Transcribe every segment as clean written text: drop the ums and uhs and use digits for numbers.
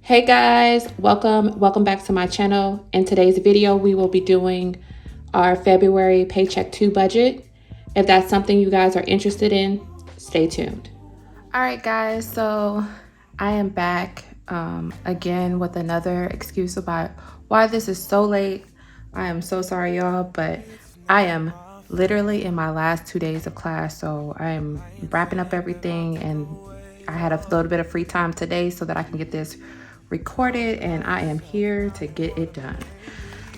Hey guys, welcome back to my channel. In today's video, we will be doing our February Paycheck 2 budget. If that's something you guys are interested in, stay tuned. All right guys, so I am back again with another excuse about why this is so late. I am so sorry y'all, but I am literally in my last 2 days of class, so I am wrapping up everything, and I had a little bit of free time today so that I can get this recorded, and I am here to get it done.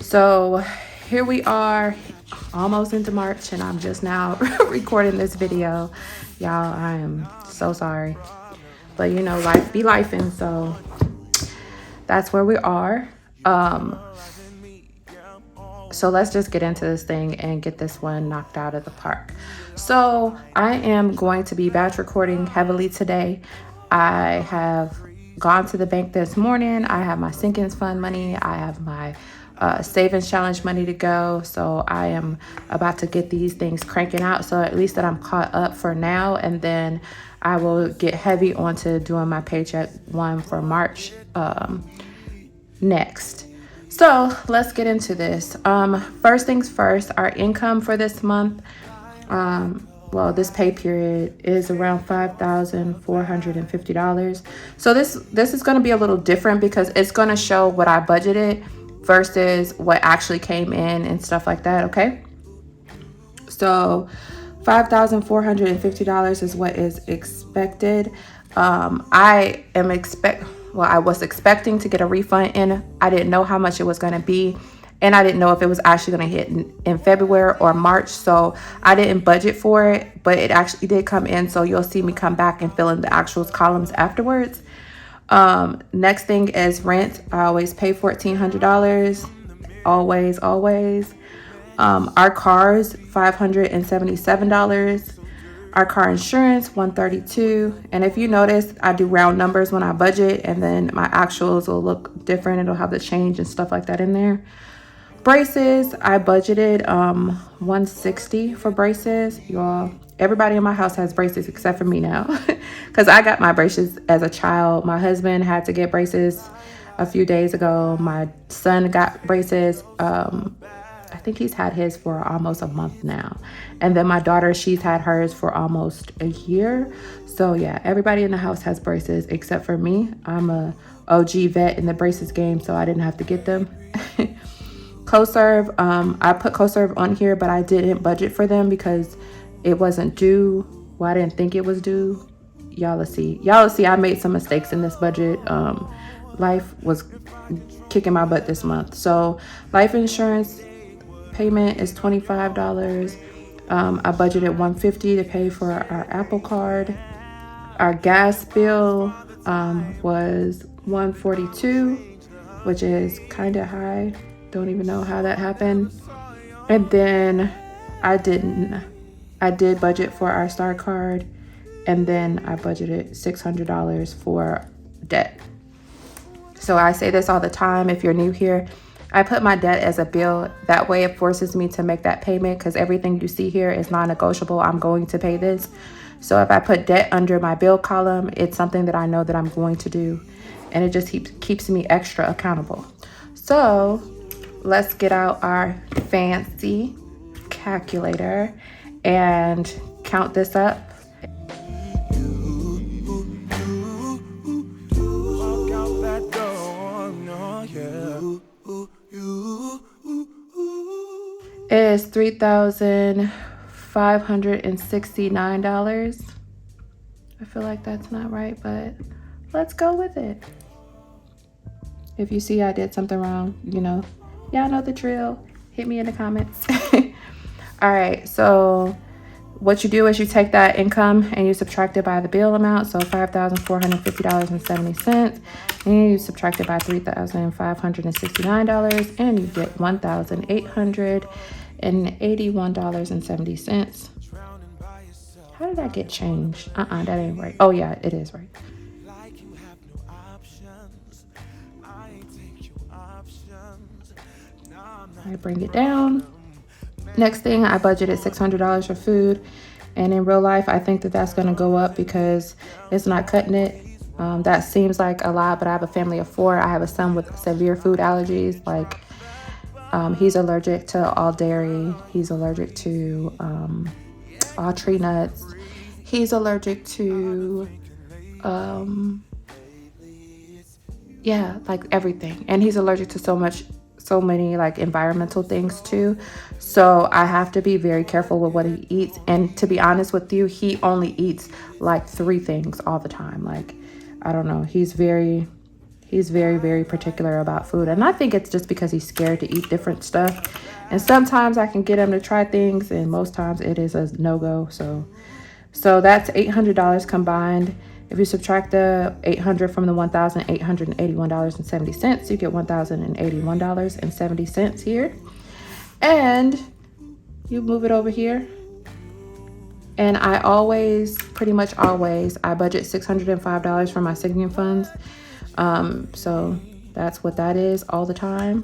So here we are, almost into March, and I'm just now recording this video. Y'all, I am so sorry, but you know, life be lifing, so that's where we are. So let's just get into this thing and get this one knocked out of the park. So I am going to be batch recording heavily today. I have gone to the bank this morning. I have my Sinkins Fund money. I have my savings challenge money to go. So I am about to get these things cranking out, so at least that I'm caught up for now, and then I will get heavy onto doing my paycheck one for March next. So let's get into this. First things first, our income for this month, this pay period is around $5,450. So this is going to be a little different because it's going to show what I budgeted versus what actually came in and stuff like that. Okay. So $5,450 is what is expected. I was expecting to get a refund in. I didn't know how much it was going to be, and I didn't know if it was actually going to hit in February or March. So I didn't budget for it, but it actually did come in. So you'll see me come back and fill in the actual columns afterwards. Next thing is rent. I always pay $1,400. Always. Our cars, $577. Our car insurance, $132. And if you notice, I do round numbers when I budget, and then my actuals will look different. It'll have the change and stuff like that in there. Braces, I budgeted $160 for braces. Y'all, everybody in my house has braces except for me now, because I got my braces as a child. My husband had to get braces a few days ago. My son got braces. I think he's had his for almost a month now. And then my daughter, she's had hers for almost a year. So yeah, everybody in the house has braces except for me. I'm a OG vet in the braces game, so I didn't have to get them. CoServe, I put CoServe on here, but I didn't budget for them because it wasn't due. Well, I didn't think it was due. Y'all will see, I made some mistakes in this budget. Life was kicking my butt this month. So life insurance payment is $25. I budgeted $150 to pay for our Apple Card. Our gas bill was $142, which is kind of high. Don't even know how that happened. And then I did budget for our Star Card, and then I budgeted $600 for debt. So I say this all the time. If you're new here, I put my debt as a bill. That way it forces me to make that payment, because everything you see here is non-negotiable. I'm going to pay this. So if I put debt under my bill column, it's something that I know that I'm going to do, and it just keeps me extra accountable. So let's get out our fancy calculator and count this up. Is $3,569. I feel like that's not right, but let's go with it. If you see I did something wrong, y'all know the drill. Hit me in the comments. All right, so what you do is you take that income and you subtract it by the bill amount, so $5,450.70, and you subtract it by $3,569, and you get $1,881.70. How did that get changed? That ain't right. Oh yeah, it is right. I bring it down. Next thing, I budgeted $600 for food, and in real life I think that that's going to go up because it's not cutting it. That seems like a lot, but I have a family of 4. I have a son with severe food allergies. Like, he's allergic to all dairy. He's allergic to all tree nuts. He's allergic to, yeah, like everything. And he's allergic to so many like environmental things too. So I have to be very careful with what he eats. And to be honest with you, he only eats like 3 things all the time. Like, I don't know. He's very, very particular about food. And I think it's just because he's scared to eat different stuff. And sometimes I can get him to try things, and most times it is a no-go. So that's $800 combined. If you subtract the $800 from the $1,881.70, you get $1,081.70 here. And you move it over here. And I pretty much always, I budget $605 for my sinking funds. So that's what that is all the time.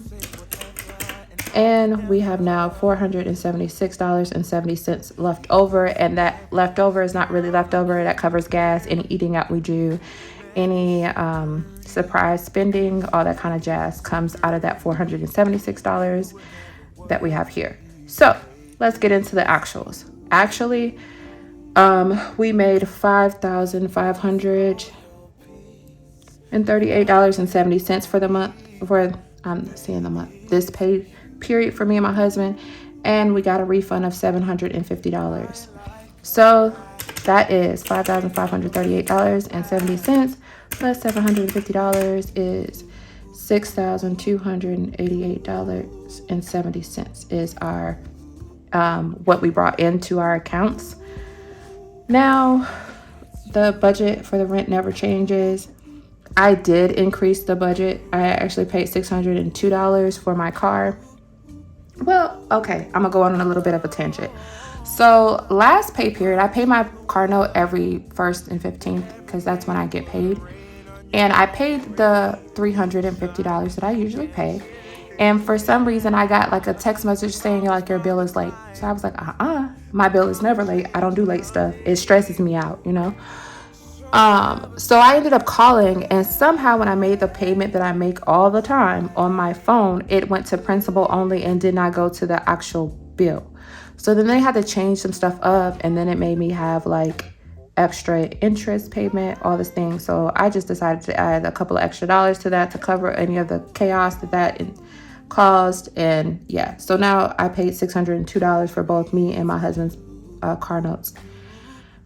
And we have now $476.70 left over. And that leftover is not really leftover. That covers gas, any eating out we do, any surprise spending, all that kind of jazz comes out of that $476 that we have here. So let's get into the actuals. Actually, we made $5,538.70 for the month, this pay period for me and my husband, and we got a refund of $750. So that is $5,538.70 plus $750 is $6,288.70 is our what we brought into our accounts. Now, the budget for the rent never changes. I did increase the budget. I actually paid $602 for my car. Well, okay, I'm gonna go on a little bit of a tangent. So last pay period, I pay my car note every 1st and 15th because that's when I get paid. And I paid the $350 that I usually pay. And for some reason, I got like a text message saying like your bill is late. So I was like, my bill is never late. I don't do late stuff. It stresses me out, you know? So I ended up calling, and somehow when I made the payment that I make all the time on my phone, it went to principal only and did not go to the actual bill. So then they had to change some stuff up, and then it made me have like extra interest payment, all this thing. So I just decided to add a couple of extra dollars to that to cover any of the chaos that caused. And yeah, so now I paid $602 for both me and my husband's car notes.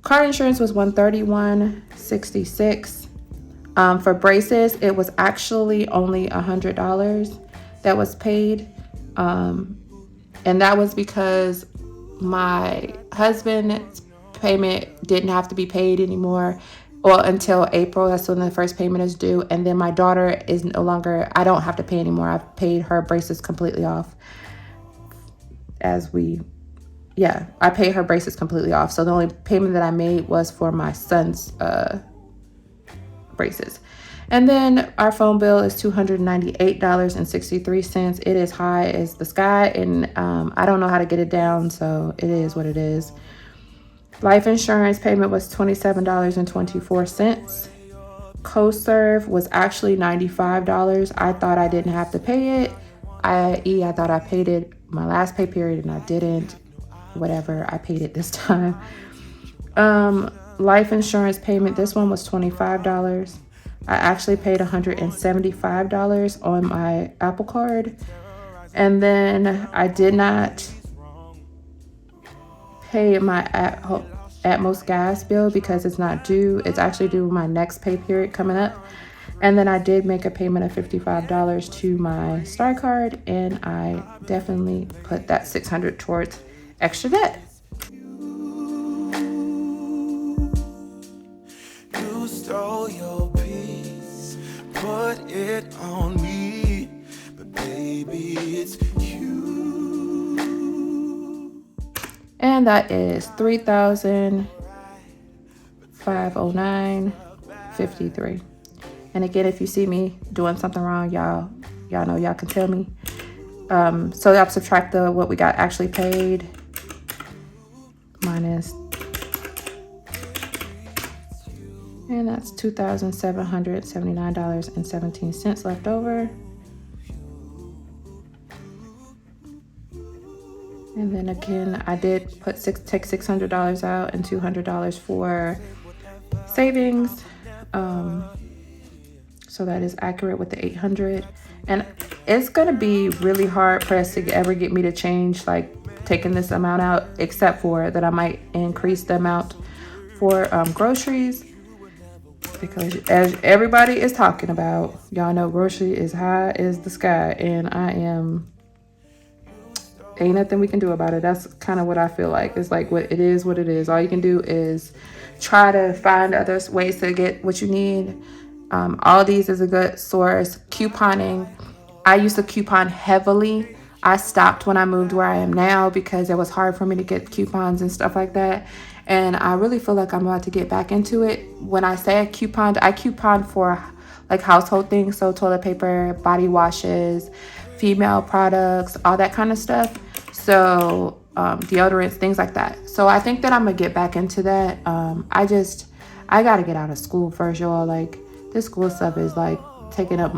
Car insurance was $131.66. For braces, it was actually only $100 that was paid. And that was because my husband's payment didn't have to be paid anymore. Well, until April, that's when the first payment is due. And then my daughter is no longer, I don't have to pay anymore. I've paid her braces completely off I pay her braces completely off. So the only payment that I made was for my son's braces. And then our phone bill is $298.63. It is high as the sky, and I don't know how to get it down, so it is what it is. Life insurance payment was $27.24. Co-serve was actually $95. I thought I didn't have to pay it. I thought I paid it my last pay period, and I didn't. Whatever, I paid it this time. Life insurance payment, this one was $25. I actually paid $175 on my Apple Card. And then I did not pay my Atmos gas bill because it's not due. It's actually due my next pay period coming up. And then I did make a payment of $55 to my Star Card, and I definitely put that $600 towards extra debt. You stole your piece, put it on me, but baby, it's you. And that is $3,509.53. And again, if you see me doing something wrong, y'all know y'all can tell me. So I'll subtract what we got actually paid minus, And that's $2,779.17 left over. And then again, I did take $600 out and $200 for savings. So that is accurate with the 800. And it's gonna be really hard pressed to ever get me to change like taking this amount out, except for that I might increase the amount for groceries, because as everybody is talking about, y'all know grocery is high as the sky, and ain't nothing we can do about it. That's kind of what I feel like. It's like what it is. All you can do is try to find other ways to get what you need. Aldi's is a good source. Couponing. I used to coupon heavily. I stopped when I moved where I am now because it was hard for me to get coupons and stuff like that. And I really feel like I'm about to get back into it. When I say I coupon for like household things. So toilet paper, body washes, female products, all that kind of stuff. So deodorants, things like that. So I think that I'm gonna get back into that. I gotta get out of school first, y'all. Like this school stuff is like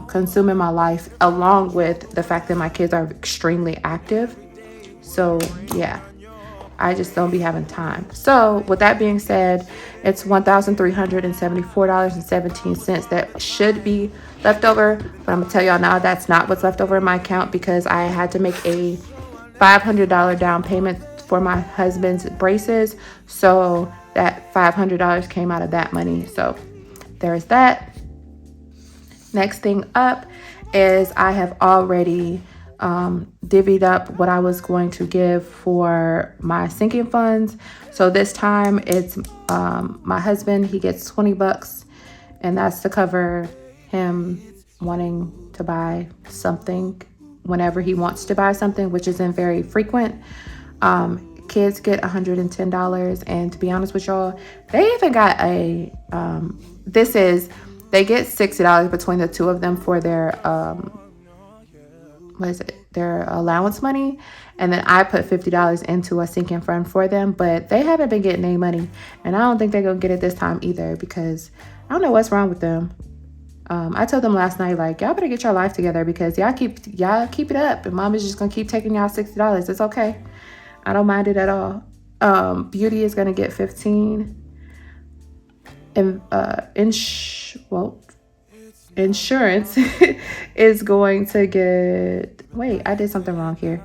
consuming my life, along with the fact that my kids are extremely active. So yeah, I just don't be having time. So with that being said, it's $1,374.17 that should be left over. But I'm gonna tell y'all now, that's not what's left over in my account, because I had to make a $500 down payment for my husband's braces. So that $500 came out of that money. So there's that. Next thing up is I have already divvied up what I was going to give for my sinking funds. So this time it's my husband, he gets $20, and that's to cover him wanting to buy something whenever he wants to buy something, which isn't very frequent. Kids get $110, and to be honest with y'all, they even got they get $60 between the two of them for their their allowance money, and then I put $50 into a sinking fund for them. But they haven't been getting any money, and I don't think they're gonna get it this time either, because I don't know what's wrong with them. I told them last night, like, y'all better get your life together, because y'all keep it up, and mom is just gonna keep taking y'all $60. It's okay. I don't mind it at all. Beauty is gonna get 15, and insurance is going to get. Wait, I did something wrong here.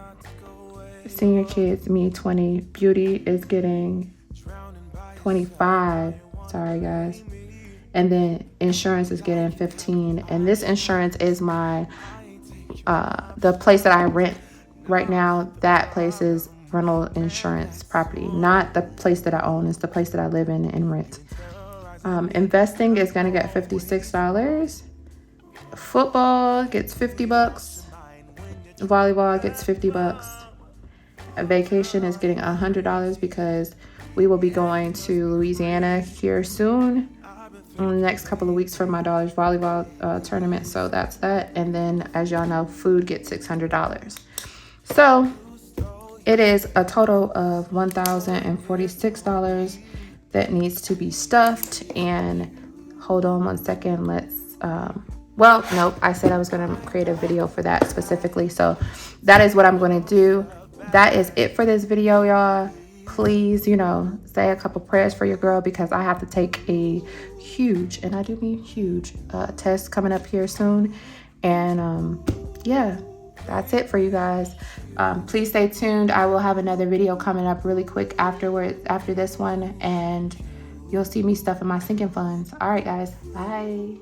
Senior kids, me 20. Beauty is getting 25. Sorry, guys. And then insurance is getting 15. And this insurance is my the place that I rent right now. That place is rental insurance property, not the place that I own. It's the place that I live in and rent. Investing is going to get $56. Football gets $50. Volleyball gets $50. A vacation is getting $100, because we will be going to Louisiana here soon, in the next couple of weeks, for my daughter's volleyball tournament. So that's that. And then, as y'all know, food gets $600. So it is a total of $1,046 that needs to be stuffed. And hold on one second. Let's well, nope, I said I was going to create a video for that specifically. So that is what I'm going to do. That is it for this video, y'all. Please, say a couple prayers for your girl, because I have to take a huge, and I do mean huge, test coming up here soon. And yeah, that's it for you guys. Please stay tuned. I will have another video coming up really quick after this one, and you'll see me stuffing my sinking funds. All right, guys. Bye.